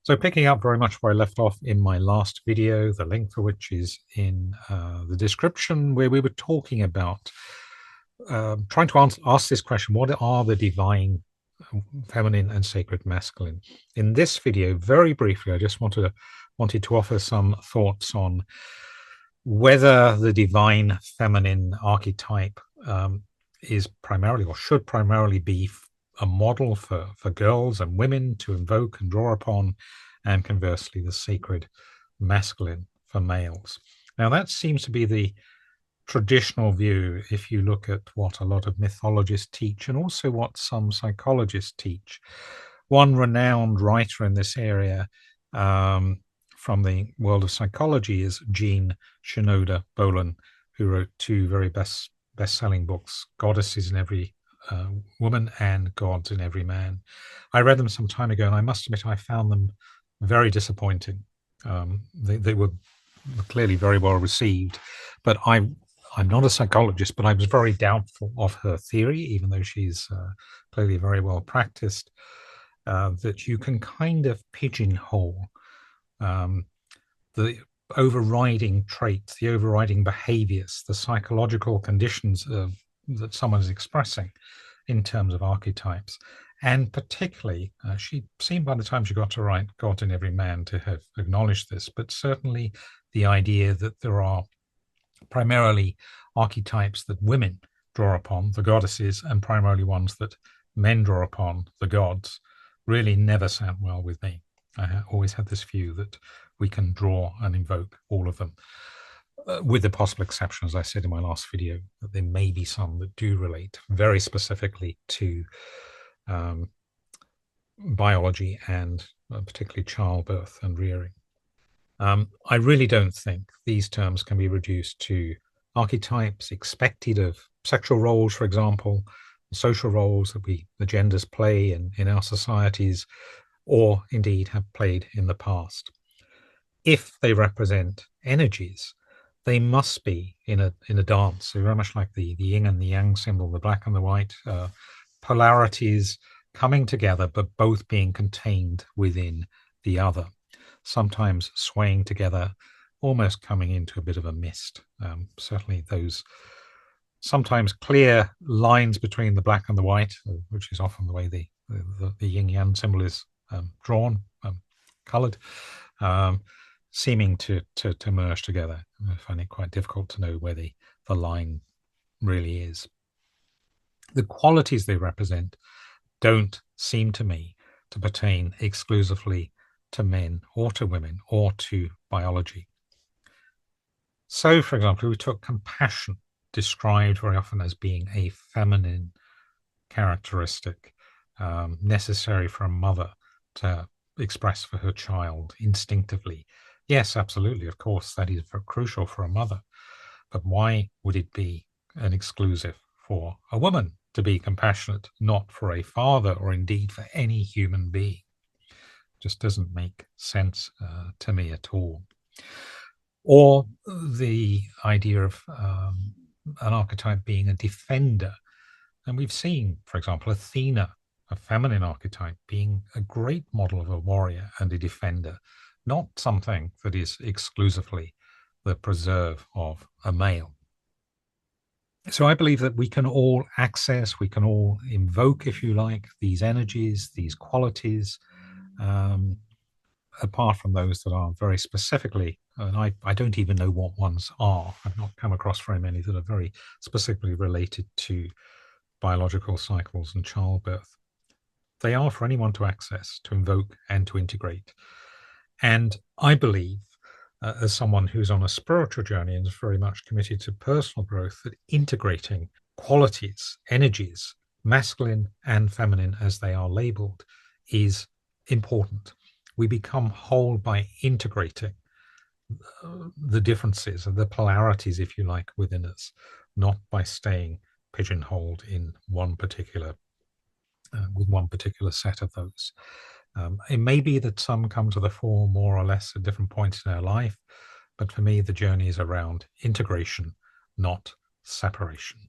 So picking up very much where I left off in my last video, the link for which is in the description, where we were talking about trying to ask this question: what are the divine feminine and sacred masculine? In this video, very briefly, I just wanted to offer some thoughts on whether the divine feminine archetype is primarily or should primarily be a model for girls and women to invoke and draw upon, and conversely the sacred masculine for males. Now that seems to be the traditional view if you look at what a lot of mythologists teach and also what some psychologists teach. One renowned writer in this area from the world of psychology is Jean Shinoda Bolen, who wrote two very best-selling books, Goddesses in Every Woman and Gods in Every Man. I read them some time ago, and I must admit I found them very disappointing. They were clearly very well received, but I'm not a psychologist, but I was very doubtful of her theory, even though she's clearly very well practiced, that you can kind of pigeonhole the overriding traits, the overriding behaviors, the psychological conditions that someone is expressing in terms of archetypes. And particularly, she seemed by the time she got to write God in Every Man to have acknowledged this, but certainly the idea that there are primarily archetypes that women draw upon, the goddesses, and primarily ones that men draw upon, the gods, really never sat well with me. I always had this view that we can draw and invoke all of them, with the possible exception, as I said in my last video, that there may be some that do relate very specifically to biology and particularly childbirth and rearing. I really don't think these terms can be reduced to archetypes expected of sexual roles, for example, social roles that the genders play in our societies, or indeed have played in the past. If they represent energies, they must be in a dance. So very much like the yin and the yang symbol, the black and the white, polarities coming together, but both being contained within the other, sometimes swaying together, almost coming into a bit of a mist. Certainly those sometimes clear lines between the black and the white, which is often the way the yin-yang symbol is drawn, colored, seeming to merge together. I find it quite difficult to know where the line really is. The qualities they represent don't seem to me to pertain exclusively to men or to women or to biology. So, for example, we took compassion, described very often as being a feminine characteristic necessary for a mother to express for her child instinctively. Yes, absolutely, of course, that is crucial for a mother. But why would it be an exclusive for a woman to be compassionate, not for a father or indeed for any human being? Just doesn't make sense to me at all. Or the idea of an archetype being a defender. And we've seen, for example, Athena, a feminine archetype, being a great model of a warrior and a defender, not something that is exclusively the preserve of a male. So I believe that we can all access, we can all invoke, if you like, these energies, these qualities, apart from those that are very specifically, and I don't even know what ones are. I've not come across very many that are very specifically related to biological cycles and childbirth. They are for anyone to access, to invoke, and to integrate. And I believe, as someone who's on a spiritual journey and is very much committed to personal growth, that integrating qualities, energies, masculine and feminine as they are labeled, is important. We become whole by integrating the differences and the polarities, if you like, within us, not by staying pigeonholed in one particular with one particular set of those. It may be that some come to the fore more or less at different points in our life, but for me, the journey is around integration, not separation.